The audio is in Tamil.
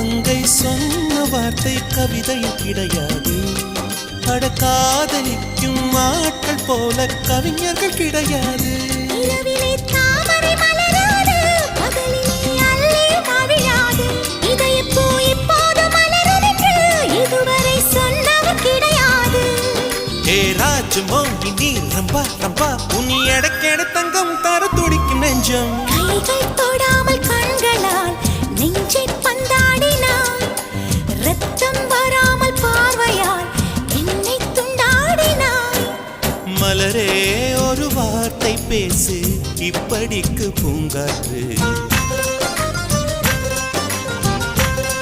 மங்கை சொன்ன வார்த்தை கவிதையில் கிடையாது. அட காதலிக்கும் ஆட்கள் போல கவிஞர்கள் கிடையாது. மோகினி ரம்பா ரம்பா உனி எடக்கெட தங்கம் தர துடிக்கும் நெஞ்சம். கைகள் தொடாமல் கண்களால் நெஞ்சை பந்தாடினாய். ரத்தம் வராமல் பார்வையால் என்னை துண்டாடினாய். மலரே ஒரு வார்த்தை பேசு இப்படிக்கு பூங்காற்று.